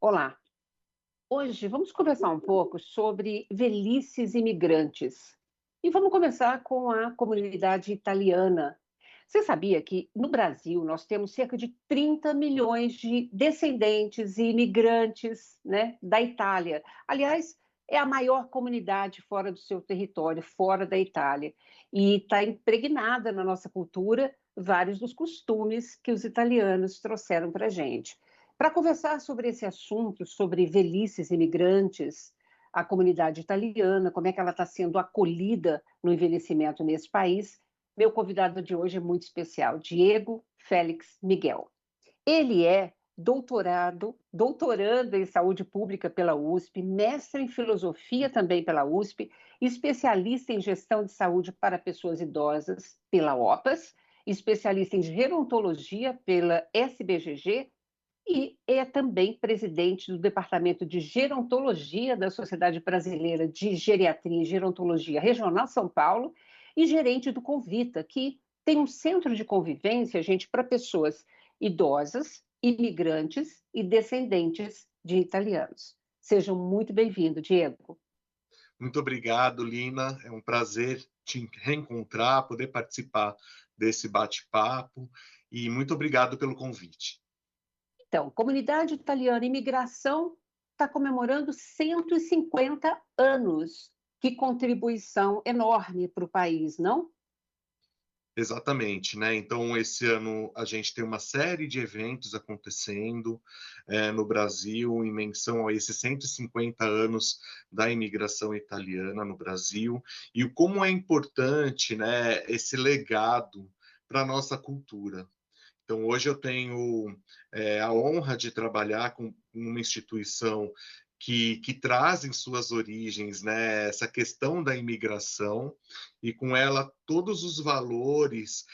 Olá, hoje vamos conversar um pouco sobre velhices imigrantes. E vamos começar com a comunidade italiana. Você sabia que no Brasil nós temos cerca de 30 milhões de descendentes e imigrantes, né, da Itália? Aliás, é a maior comunidade fora do seu território, fora da Itália. E está impregnada na nossa cultura vários dos costumes que os italianos trouxeram para a gente. Para conversar sobre esse assunto, sobre velhices imigrantes, a comunidade italiana, como é que ela está sendo acolhida no envelhecimento nesse país, meu convidado de hoje é muito especial, Diego Félix Miguel. Ele é doutorando em saúde pública pela USP, mestre em filosofia também pela USP, especialista em gestão de saúde para pessoas idosas pela OPAS, especialista em gerontologia pela SBGG e é também presidente do Departamento de Gerontologia da Sociedade Brasileira de Geriatria e Gerontologia Regional São Paulo e gerente do Convita, que tem um centro de convivência, gente, para pessoas idosas, imigrantes e descendentes de italianos. Sejam muito bem-vindos, Diego. Muito obrigado, Lina. É um prazer te reencontrar, poder participar desse bate-papo e muito obrigado pelo convite. Então, comunidade italiana imigração está comemorando 150 anos. Que contribuição enorme para o país, não? Exatamente, né? Então, esse ano a gente tem uma série de eventos acontecendo no Brasil em menção a esses 150 anos da imigração italiana no Brasil e como é importante, né, esse legado para a nossa cultura. Então, hoje eu tenho a honra de trabalhar com uma instituição que traz em suas origens, né, essa questão da imigração e com ela todos os valores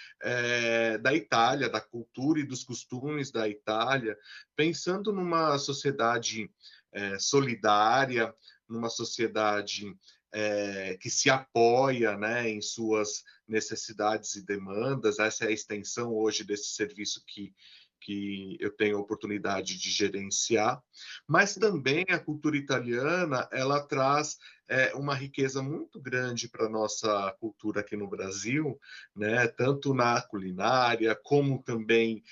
da Itália, da cultura e dos costumes da Itália, pensando numa sociedade solidária, numa sociedade que se apoia, né, em suas necessidades e demandas. Essa é a extensão hoje desse serviço que eu tenho a oportunidade de gerenciar, mas também a cultura italiana ela traz uma riqueza muito grande para a nossa cultura aqui no Brasil, né? Tanto na culinária, como também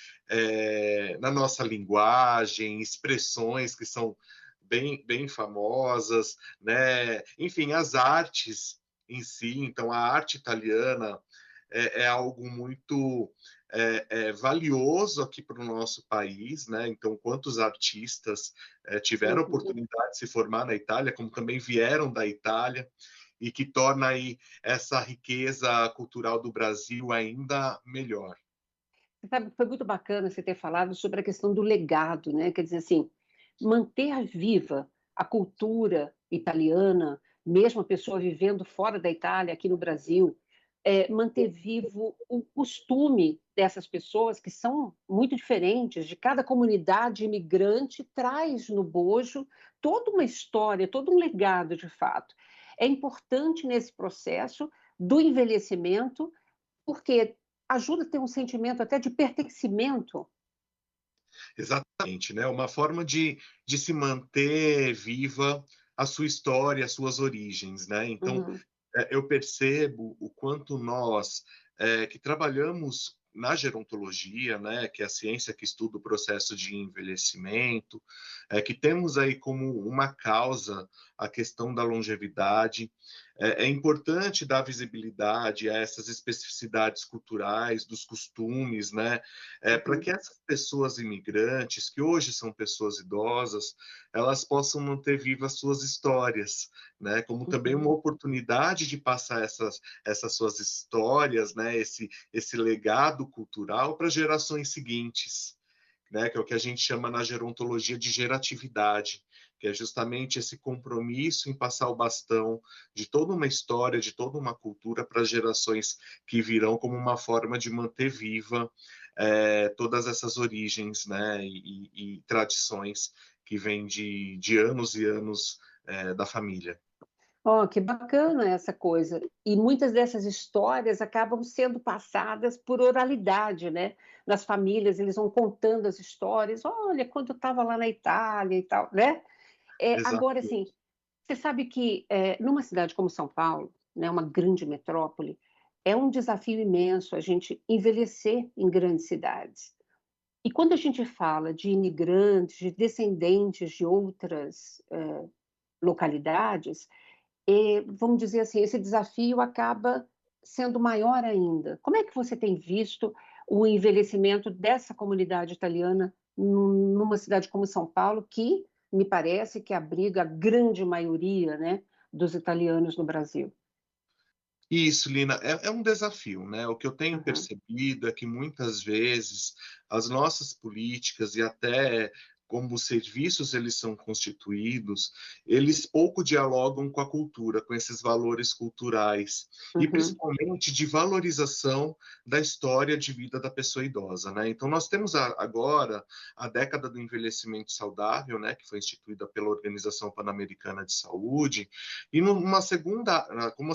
na nossa linguagem, expressões que são bem famosas, né? Enfim, as artes em si. Então, a arte italiana é algo muito valioso aqui para o nosso país, né? Então, quantos artistas tiveram a Uhum. oportunidade de se formar na Itália, como também vieram da Itália, e que torna aí essa riqueza cultural do Brasil ainda melhor. Você sabe, foi muito bacana você ter falado sobre a questão do legado, né? Quer dizer assim, manter viva a cultura italiana, mesmo a pessoa vivendo fora da Itália, aqui no Brasil, manter vivo o costume dessas pessoas que são muito diferentes, de cada comunidade imigrante traz no bojo toda uma história, todo um legado de fato. É importante nesse processo do envelhecimento, porque ajuda a ter um sentimento até de pertencimento. Exatamente, né? Uma forma de se manter viva a sua história, as suas origens, né? Então, Uhum, eu percebo o quanto nós, que trabalhamos na gerontologia, né, que é a ciência que estuda o processo de envelhecimento, que temos aí como uma causa a questão da longevidade. É importante dar visibilidade a essas especificidades culturais, dos costumes, né, para uhum, que essas pessoas imigrantes, que hoje são pessoas idosas, elas possam manter vivas suas histórias, né, como também uhum. uma oportunidade de passar essas suas histórias, né, esse legado cultural para gerações seguintes, né, que é o que a gente chama na gerontologia de geratividade, que é justamente esse compromisso em passar o bastão de toda uma história, de toda uma cultura para gerações que virão, como uma forma de manter viva todas essas origens, né, e tradições que vêm de anos e anos da família. Ó, que bacana essa coisa. E muitas dessas histórias acabam sendo passadas por oralidade, né? Nas famílias, eles vão contando as histórias. Olha, quando eu estava lá na Itália e tal, né? Agora, assim, Exatamente. você sabe que numa cidade como São Paulo, né, uma grande metrópole, é um desafio imenso a gente envelhecer em grandes cidades. E quando a gente fala de imigrantes, de descendentes de outras localidades, vamos dizer assim, esse desafio acaba sendo maior ainda. Como é que você tem visto o envelhecimento dessa comunidade italiana numa cidade como São Paulo, que me parece que abriga a grande maioria, né, dos italianos no Brasil? Isso, Lina, é um desafio, né? O que eu tenho Aham, percebido é que muitas vezes as nossas políticas e até como os serviços eles são constituídos, eles pouco dialogam com a cultura, com esses valores culturais e uhum, principalmente de valorização da história de vida da pessoa idosa, né? Então nós temos agora a década do envelhecimento saudável, né, que foi instituída pela Organização Pan-Americana de Saúde, e como uma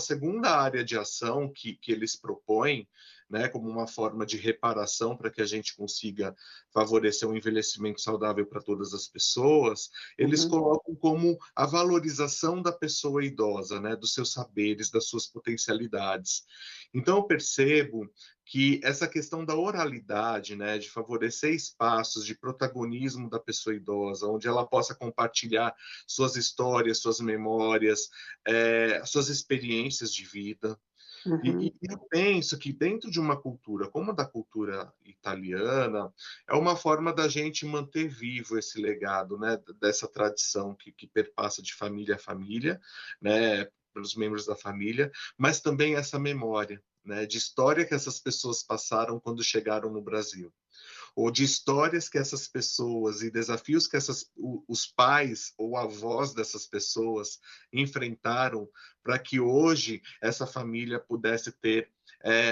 segunda área de ação que eles propõem, né, como uma forma de reparação para que a gente consiga favorecer um envelhecimento saudável para todas as pessoas, eles uhum, colocam como a valorização da pessoa idosa, né, dos seus saberes, das suas potencialidades. Então, eu percebo que essa questão da oralidade, né, de favorecer espaços de protagonismo da pessoa idosa, onde ela possa compartilhar suas histórias, suas memórias, suas experiências de vida. E, uhum. e eu penso que dentro de uma cultura como a da cultura italiana, é uma forma da gente manter vivo esse legado, né, dessa tradição que perpassa de família a família, né, pelos membros da família, mas também essa memória, né, de história que essas pessoas passaram quando chegaram no Brasil ou de histórias que essas pessoas e desafios que os pais ou avós dessas pessoas enfrentaram para que hoje essa família pudesse ter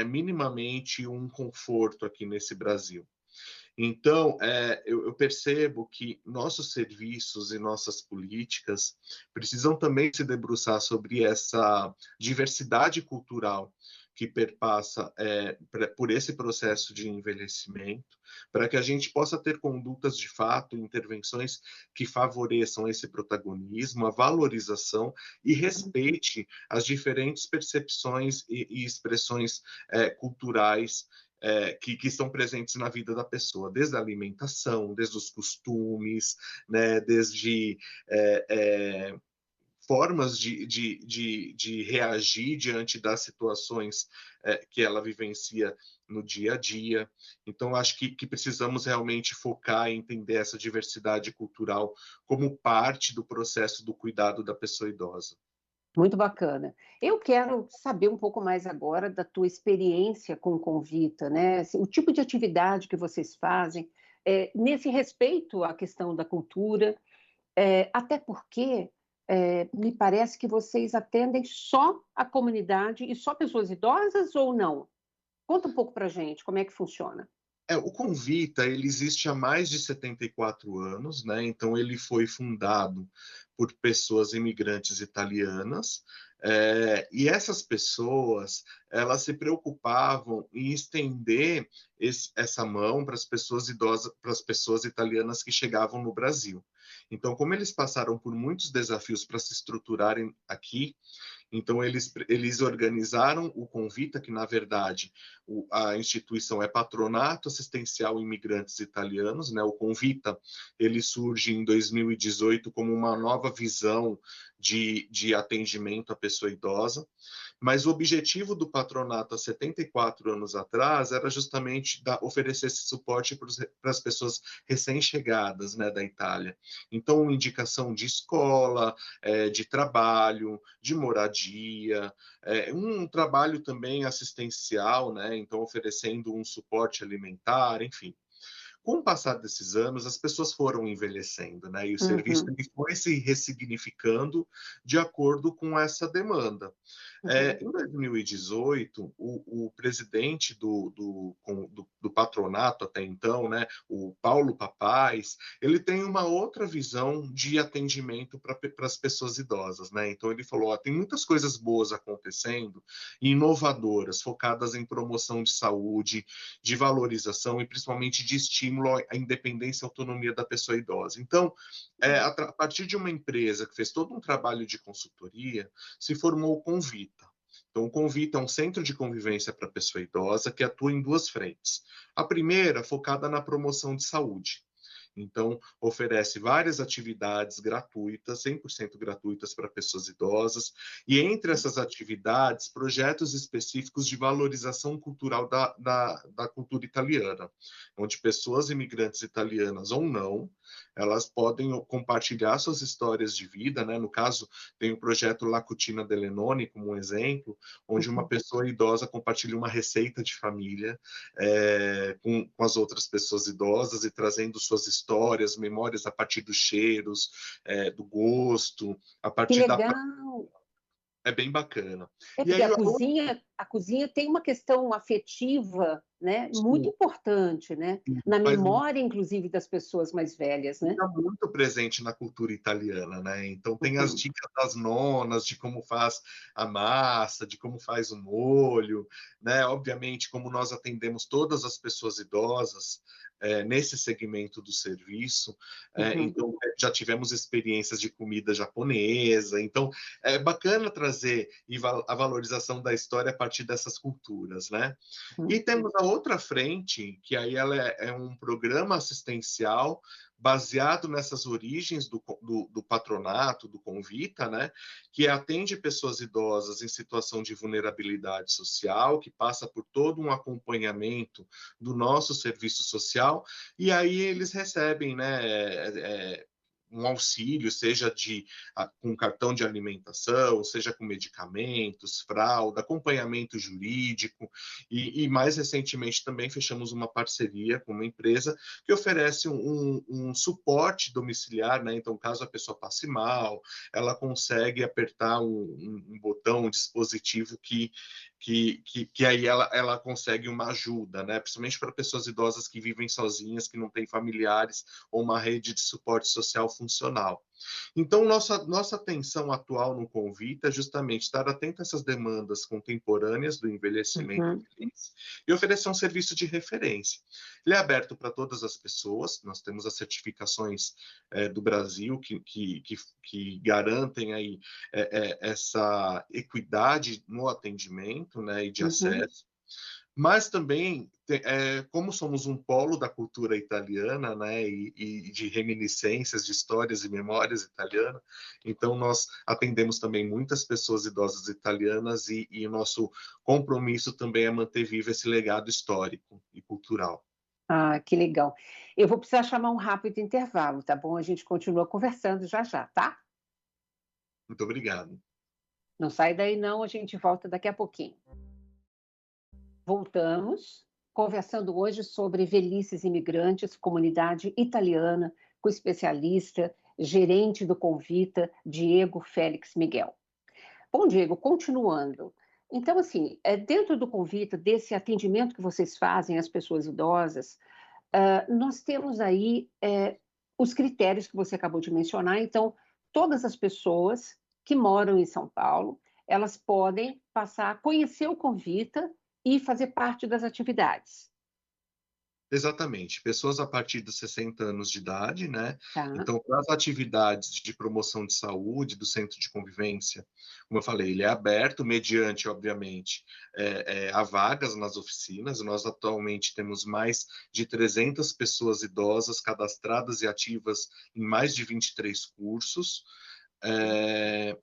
minimamente um conforto aqui nesse Brasil. Então, eu percebo que nossos serviços e nossas políticas precisam também se debruçar sobre essa diversidade cultural que perpassa por esse processo de envelhecimento, para que a gente possa ter condutas de fato, intervenções que favoreçam esse protagonismo, a valorização e respeite as diferentes percepções e expressões culturais que estão presentes na vida da pessoa, desde a alimentação, desde os costumes, né, desde é, é, formas de reagir diante das situações que ela vivencia no dia a dia. Então, acho que precisamos realmente focar em entender essa diversidade cultural como parte do processo do cuidado da pessoa idosa. Muito bacana. Eu quero saber um pouco mais agora da tua experiência com o Convita, né? Assim, o tipo de atividade que vocês fazem, nesse respeito à questão da cultura, até porque me parece que vocês atendem só a comunidade e só pessoas idosas ou não? Conta um pouco para gente como é que funciona. O Convita, ele existe há mais de 74 anos, né? Então ele foi fundado por pessoas imigrantes italianas, e essas pessoas, elas se preocupavam em estender essa mão para as pessoas idosas, para as pessoas italianas que chegavam no Brasil. Então, como eles passaram por muitos desafios para se estruturarem aqui, então, eles organizaram o Convita, que na verdade a instituição é Patronato Assistencial Imigrantes Italianos, né? O Convita ele surge em 2018 como uma nova visão de atendimento à pessoa idosa. Mas o objetivo do patronato há 74 anos atrás era justamente oferecer esse suporte para as pessoas recém-chegadas, né, da Itália. Então, indicação de escola, de trabalho, de moradia, um trabalho também assistencial, né, então oferecendo um suporte alimentar, enfim. Com o passar desses anos, as pessoas foram envelhecendo, né? E o serviço Uhum, ele foi se ressignificando de acordo com essa demanda. Uhum. Em 2018, o presidente do patronato até então, né, o Paulo Papais, ele tem uma outra visão de atendimento para as pessoas idosas, né? Então ele falou, ó, tem muitas coisas boas acontecendo, inovadoras, focadas em promoção de saúde, de valorização e principalmente de estímulo à independência e autonomia da pessoa idosa. Então, a partir de uma empresa que fez todo um trabalho de consultoria, se formou o Convita. Então, o Convita é um centro de convivência para a pessoa idosa que atua em duas frentes. A primeira, focada na promoção de saúde. Então, oferece várias atividades gratuitas, 100% gratuitas para pessoas idosas, e entre essas atividades, projetos específicos de valorização cultural da cultura italiana, onde pessoas imigrantes italianas ou não, elas podem compartilhar suas histórias de vida, né? No caso, tem o projeto La Cucina dell'Enone, como um exemplo, onde uma pessoa idosa compartilha uma receita de família com as outras pessoas idosas e trazendo suas histórias, memórias a partir dos cheiros, do gosto, a Que partir da... legal! É bem bacana. É E porque aí, a cozinha tem uma questão afetiva, né, muito importante, né, na faz memória, inclusive, das pessoas mais velhas, né? fica muito presente na cultura italiana, né? Então tem as Uhum, dicas das nonas de como faz a massa, de como faz o molho, né? Obviamente, como nós atendemos todas as pessoas idosas nesse segmento do serviço, uhum. então já tivemos experiências de comida japonesa, então é bacana trazer a valorização da história a partir dessas culturas, né? E Uhum. temos a outra frente, que aí ela é um programa assistencial baseado nessas origens do patronato, do Convita, né, que atende pessoas idosas em situação de vulnerabilidade social, que passa por todo um acompanhamento do nosso serviço social, e aí eles recebem, né, um auxílio, seja com cartão de alimentação, seja com medicamentos, fralda, acompanhamento jurídico, e mais recentemente também fechamos uma parceria com uma empresa que oferece um suporte domiciliar, né? Então, caso a pessoa passe mal, ela consegue apertar um botão, um dispositivo que aí ela consegue uma ajuda, né? Principalmente para pessoas idosas que vivem sozinhas, que não têm familiares ou uma rede de suporte social funcional. Então, nossa atenção atual no Convite é justamente estar atento a essas demandas contemporâneas do envelhecimento Uhum. feliz e oferecer um serviço de referência. Ele é aberto para todas as pessoas, nós temos as certificações do Brasil que garantem aí essa equidade no atendimento, né, e de Uhum. acesso, mas também, como somos um polo da cultura italiana, né, e de reminiscências, de histórias e memórias italianas, então nós atendemos também muitas pessoas idosas italianas e o nosso compromisso também é manter vivo esse legado histórico e cultural. Ah, que legal. Eu vou precisar chamar um rápido intervalo, tá bom? A gente continua conversando já já, tá? Muito obrigado. Não sai daí não, a gente volta daqui a pouquinho. Voltamos, conversando hoje sobre velhices imigrantes, comunidade italiana, com o especialista, gerente do Convita, Diego Félix Miguel. Bom, Diego, continuando. Então, assim, dentro do Convita, desse atendimento que vocês fazem às pessoas idosas, nós temos aí os critérios que você acabou de mencionar. Então, todas as pessoas que moram em São Paulo, elas podem passar a conhecer o Convita e fazer parte das atividades. Exatamente, pessoas a partir dos 60 anos de idade, né? Tá? Então, para as atividades de promoção de saúde do centro de convivência, como eu falei, ele é aberto, mediante, obviamente, há vagas nas oficinas. Nós atualmente temos mais de 300 pessoas idosas cadastradas e ativas em mais de 23 cursos.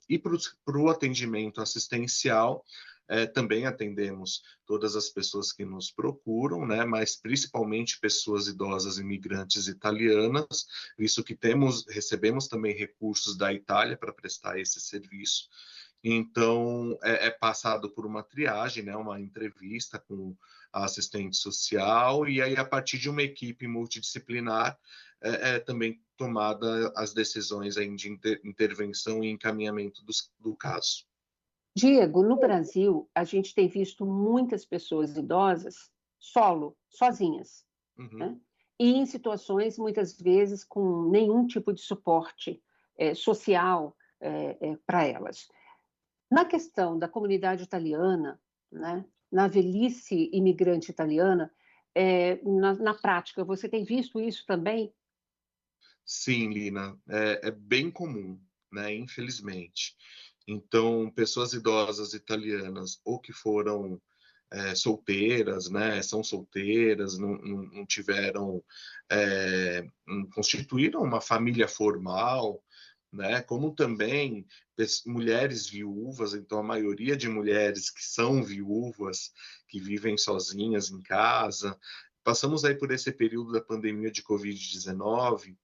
E para o atendimento assistencial, também atendemos todas as pessoas que nos procuram, né, mas principalmente pessoas idosas imigrantes italianas, visto que recebemos também recursos da Itália para prestar esse serviço. Então, é passado por uma triagem, né, uma entrevista com a assistente social, e aí, a partir de uma equipe multidisciplinar, também tomada as decisões aí de intervenção e encaminhamento do caso. Diego, no Brasil, a gente tem visto muitas pessoas idosas sozinhas, Uhum. né? E em situações, muitas vezes, com nenhum tipo de suporte social para elas. Na questão da comunidade italiana, né, na velhice imigrante italiana, na prática, você tem visto isso também? Sim, Lina, é bem comum, né, infelizmente. Então, pessoas idosas italianas ou que foram solteiras, né, são solteiras, não tiveram, não constituíram uma família formal, né, como também mulheres viúvas, então a maioria de mulheres que são viúvas, que vivem sozinhas em casa. Passamos aí por esse período da pandemia de Covid-19,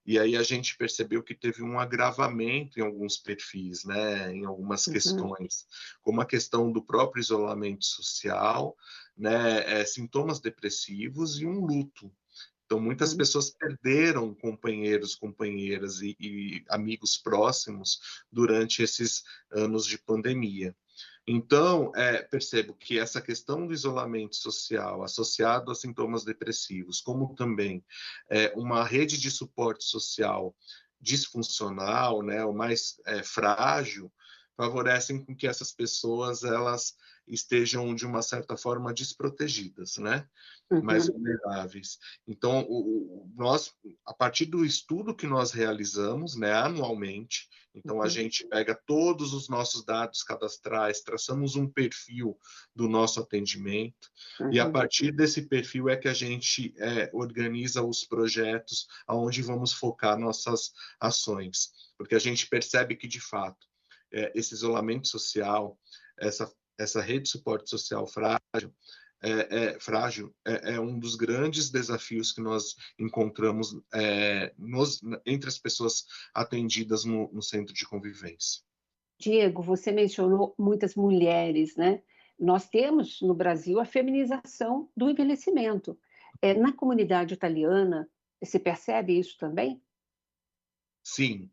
e aí a gente percebeu que teve um agravamento em alguns perfis, né, em algumas Uhum, questões, como a questão do próprio isolamento social, né, sintomas depressivos e um luto. Então, muitas uhum, pessoas perderam companheiros, companheiras e amigos próximos durante esses anos de pandemia. Então, percebo que essa questão do isolamento social associado a sintomas depressivos, como também uma rede de suporte social disfuncional, né, o mais frágil, favorecem com que essas pessoas elas estejam de uma certa forma desprotegidas, né? Mais uhum, vulneráveis. Então, nós, a partir do estudo que nós realizamos, né, anualmente, então a uhum, gente pega todos os nossos dados cadastrais, traçamos um perfil do nosso atendimento, e a uhum. partir desse perfil é que a gente organiza os projetos aonde vamos focar nossas ações, porque a gente percebe que, de fato, esse isolamento social, essa rede de suporte social frágil é um dos grandes desafios que nós encontramos entre as pessoas atendidas no centro de convivência. Diego, você mencionou muitas mulheres, né? Nós temos no Brasil a feminização do envelhecimento. Na comunidade italiana, você percebe isso também? Sim,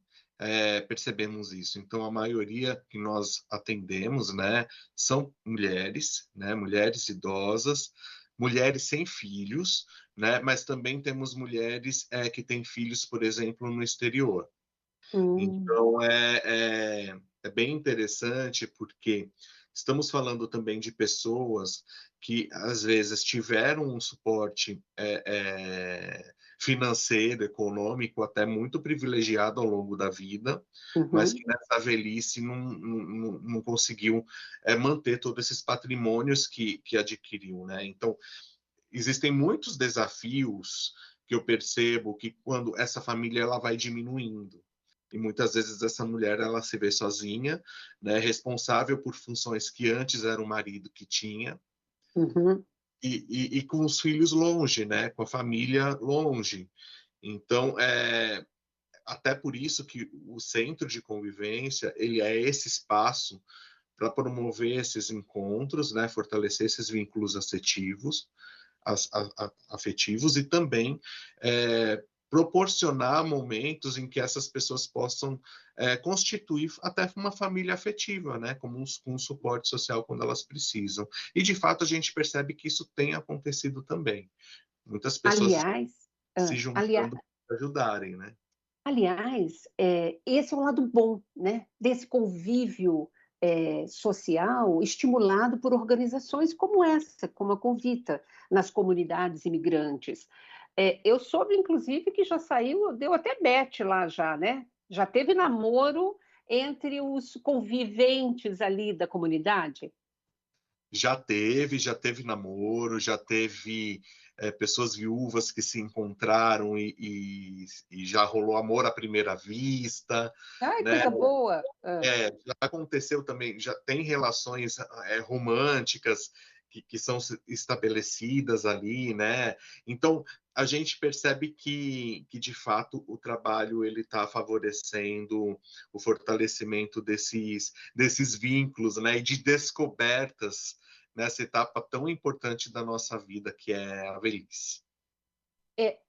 percebemos isso. Então, a maioria que nós atendemos, né, são mulheres, né, mulheres idosas, mulheres sem filhos, né, mas também temos mulheres que têm filhos, por exemplo, no exterior. Hum, Então, é bem interessante porque estamos falando também de pessoas que, às vezes, tiveram um suporte financeiro, econômico, até muito privilegiado ao longo da vida, mas uhum. que nessa velhice não conseguiu manter todos esses patrimônios que adquiriu, né? Então, existem muitos desafios que eu percebo que quando essa família ela vai diminuindo e muitas vezes essa mulher ela se vê sozinha, né, responsável por funções que antes era o marido que tinha Uhum. e com os filhos longe, né, com a família longe. Então, até por isso que o centro de convivência ele é esse espaço para promover esses encontros, né, fortalecer esses vínculos afetivos e também proporcionar momentos em que essas pessoas possam constituir até uma família afetiva, né, como um suporte social quando elas precisam. E de fato a gente percebe que isso tem acontecido também. Muitas pessoas Aliás, se ah, alia- juntando para ajudarem, né? aliás, esse é o lado bom, né, desse convívio social estimulado por organizações como essa, como a Convita, nas comunidades imigrantes. Eu soube, inclusive, que já saiu, deu até match lá já, né? Já teve namoro entre os conviventes ali da comunidade. Já teve namoro, já teve pessoas viúvas que se encontraram e já rolou amor à primeira vista, Ai, né? coisa boa! Ah, Já aconteceu também, já tem relações românticas que são estabelecidas ali, né? Então, a gente percebe que de fato, o trabalho ele está favorecendo o fortalecimento desses vínculos, né? E de descobertas nessa etapa tão importante da nossa vida, que é a velhice.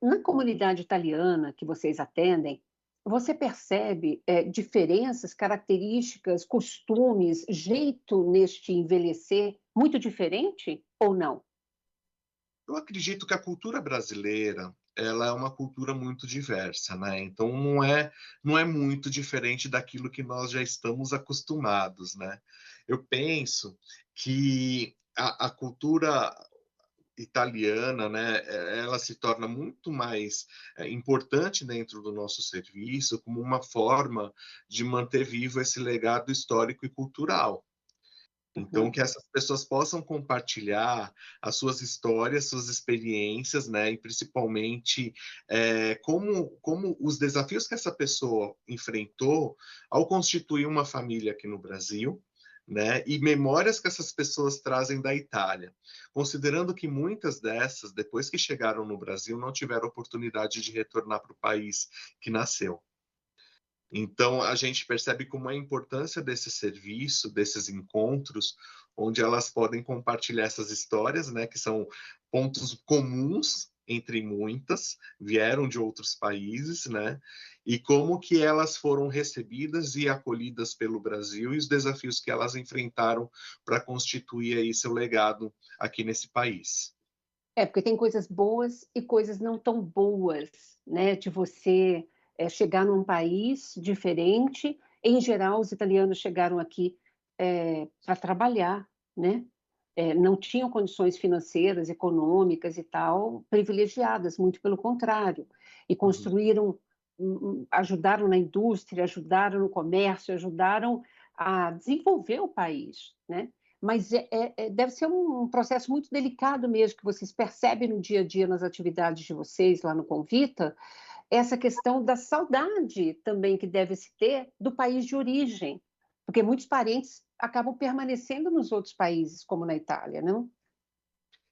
na comunidade italiana que vocês atendem, Você percebe, diferenças, características, costumes, jeito neste envelhecer muito diferente ou não? Eu acredito que a cultura brasileira, ela é uma cultura muito diversa, né, então não é muito diferente daquilo que nós já estamos acostumados, né. Eu penso que a cultura italiana, né, ela se torna muito mais, importante dentro do nosso serviço, como uma forma de manter vivo esse legado histórico e cultural. Então, Uhum. que essas pessoas possam compartilhar as suas histórias, suas experiências, né, e principalmente, como os desafios que essa pessoa enfrentou ao constituir uma família aqui no Brasil, né, e memórias que essas pessoas trazem da Itália, considerando que muitas dessas, depois que chegaram no Brasil, não tiveram oportunidade de retornar para o país que nasceu. Então, a gente percebe como é a importância desse serviço, desses encontros, onde elas podem compartilhar essas histórias, né, que são pontos comuns entre muitas, vieram de outros países, né, e como que elas foram recebidas e acolhidas pelo Brasil e os desafios que elas enfrentaram para constituir aí seu legado aqui nesse país. É, porque tem coisas boas e coisas não tão boas, né, de você, chegar num país diferente. Em geral, os italianos chegaram aqui, pra trabalhar, né, não tinham condições financeiras, econômicas e tal, privilegiadas, muito pelo contrário, e Uhum. construíram ajudaram na indústria, ajudaram no comércio, ajudaram a desenvolver o país, né. Mas deve ser um processo muito delicado mesmo, que vocês percebem no dia a dia, nas atividades de vocês lá no Convita, essa questão da saudade também que deve se ter do país de origem, porque muitos parentes acabam permanecendo nos outros países, como na Itália, não?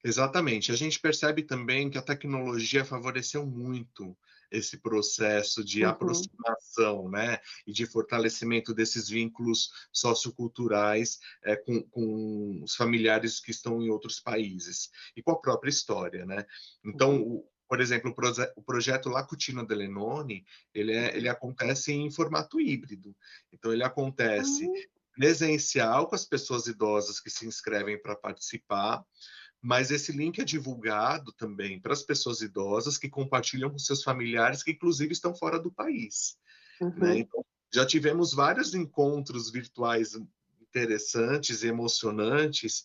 Exatamente. A gente percebe também que a tecnologia favoreceu muito esse processo de Uhum, aproximação, né, e de fortalecimento desses vínculos socioculturais, com os familiares que estão em outros países, e com a própria história, né. Então, uhum, por exemplo, o projeto La Cucina delle Nonne, ele uhum. acontece em formato híbrido. Então ele acontece Ah, presencial com as pessoas idosas que se inscrevem para participar, mas esse link é divulgado também para as pessoas idosas que compartilham com seus familiares que inclusive estão fora do país, né. uhum. Então, já tivemos vários encontros virtuais interessantes e emocionantes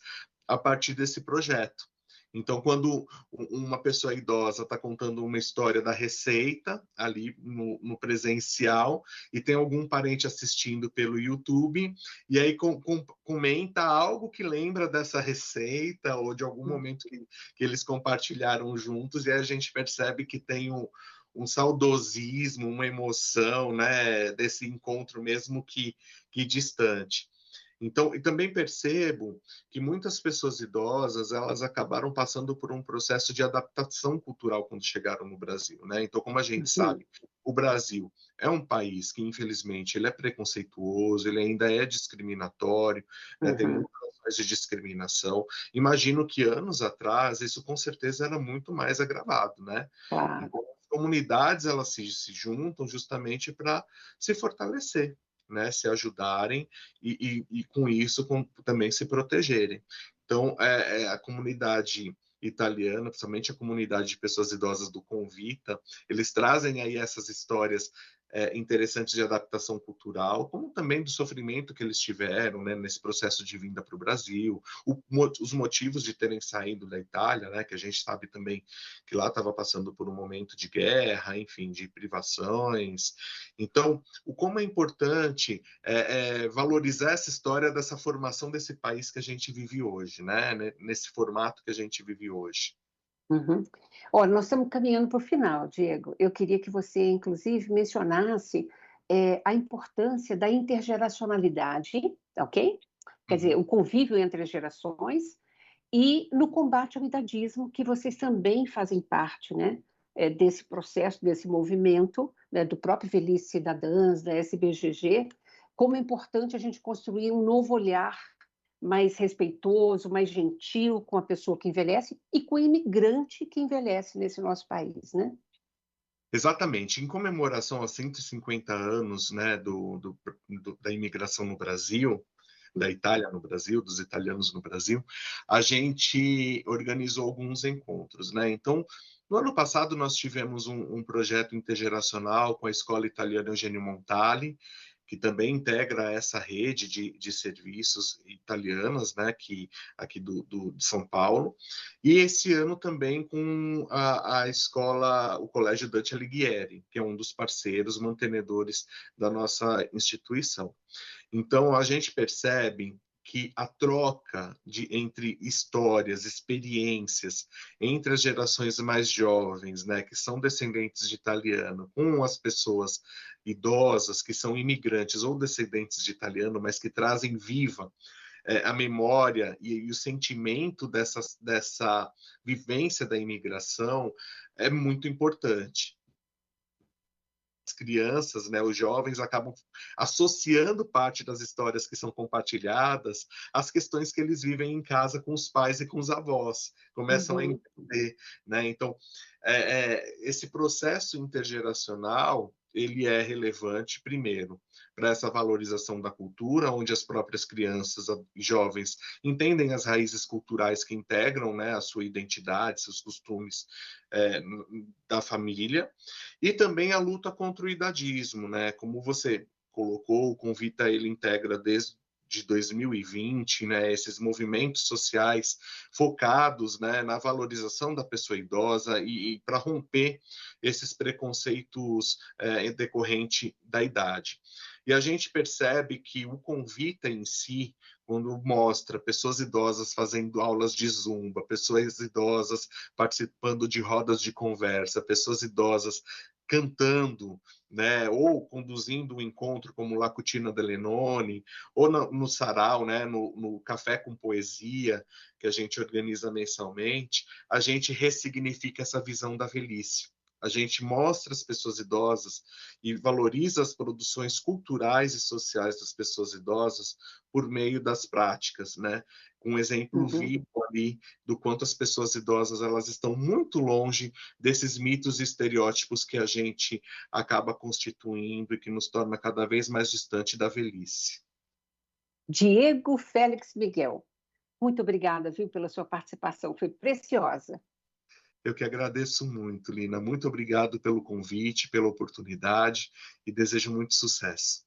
a partir desse projeto. Então, quando uma pessoa idosa está contando uma história da receita ali no presencial e tem algum parente assistindo pelo YouTube, e aí comenta algo que lembra dessa receita ou de algum momento que eles compartilharam juntos, e aí a gente percebe que tem um saudosismo, uma emoção, né, desse encontro mesmo que distante. Então, e também percebo que muitas pessoas idosas, elas acabaram passando por um processo de adaptação cultural quando chegaram no Brasil, né. Então, como a gente Uhum, sabe, o Brasil é um país que, infelizmente, ele é preconceituoso, ele ainda é discriminatório, né, tem uhum, muitas ações de discriminação. Imagino que anos atrás isso com certeza era muito mais agravado, né. claro. Então, as comunidades, elas se juntam justamente para se fortalecer, né, se ajudarem e com isso também se protegerem. Então, a comunidade italiana, principalmente a comunidade de pessoas idosas do Convita, eles trazem aí essas histórias interessantes de adaptação cultural, como também do sofrimento que eles tiveram, né, nesse processo de vinda para o Brasil, os motivos de terem saído da Itália, né, que a gente sabe também que lá estava passando por um momento de guerra, enfim, de privações. Então, o como é importante valorizar essa história dessa formação desse país que a gente vive hoje, né? Nesse formato que a gente vive hoje. Uhum. Olha, nós estamos caminhando para o final, Diego. Eu queria que você, inclusive, mencionasse, a importância da intergeracionalidade, ok? Quer dizer, Uhum. o convívio entre as gerações e no combate ao idadismo, que vocês também fazem parte, né, desse processo, desse movimento, né, do próprio Velhice Cidadãs, da SBGG, como é importante a gente construir um novo olhar mais respeitoso, mais gentil com a pessoa que envelhece e com o imigrante que envelhece nesse nosso país, né? Exatamente. Em comemoração aos 150 anos, né, da imigração no Brasil, da Itália no Brasil, dos italianos no Brasil, a gente organizou alguns encontros, né? Então, no ano passado nós tivemos um projeto intergeracional com a Escola Italiana Eugenio Montale, que também integra essa rede de serviços italianas, né, aqui de São Paulo, e esse ano também com a escola, o Colégio Dante Alighieri, que é um dos parceiros mantenedores da nossa instituição. Então, a gente percebe que a troca entre histórias, experiências, entre as gerações mais jovens, né, que são descendentes de italiano, com as pessoas idosas, que são imigrantes ou descendentes de italiano, mas que trazem viva a memória e o sentimento dessa vivência da imigração, é muito importante. As crianças, né, os jovens acabam associando parte das histórias que são compartilhadas às questões que eles vivem em casa com os pais e com os avós, começam a Uhum. entender, né? Então, esse processo intergeracional ele é relevante primeiro para essa valorização da cultura, onde as próprias crianças e jovens entendem as raízes culturais que integram, né, a sua identidade, seus costumes é, da família, e também a luta contra o idadismo, né? Como você colocou, o Convita ele integra desde de 2020, né, esses movimentos sociais focados, né, na valorização da pessoa idosa e para romper esses preconceitos decorrente da idade. E a gente percebe que o Convita em si, quando mostra pessoas idosas fazendo aulas de zumba, pessoas idosas participando de rodas de conversa, pessoas idosas cantando, né, ou conduzindo um encontro como La Cucina del Lenone, ou no sarau, né, no Café com Poesia, que a gente organiza mensalmente, a gente ressignifica essa visão da velhice. A gente mostra as pessoas idosas e valoriza as produções culturais e sociais das pessoas idosas por meio das práticas, né? Um exemplo Uhum. vivo ali do quanto as pessoas idosas elas estão muito longe desses mitos e estereótipos que a gente acaba constituindo e que nos torna cada vez mais distante da velhice. Diego Félix Miguel, muito obrigada, viu, pela sua participação, foi preciosa. Eu que agradeço muito, Lina. Muito obrigado pelo convite, pela oportunidade e desejo muito sucesso.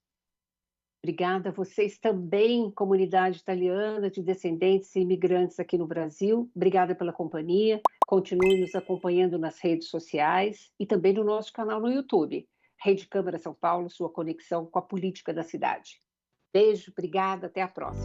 Obrigada a vocês também, comunidade italiana de descendentes e imigrantes aqui no Brasil. Obrigada pela companhia. Continue nos acompanhando nas redes sociais e também no nosso canal no YouTube. Rede Câmara São Paulo, sua conexão com a política da cidade. Beijo, obrigada, até a próxima.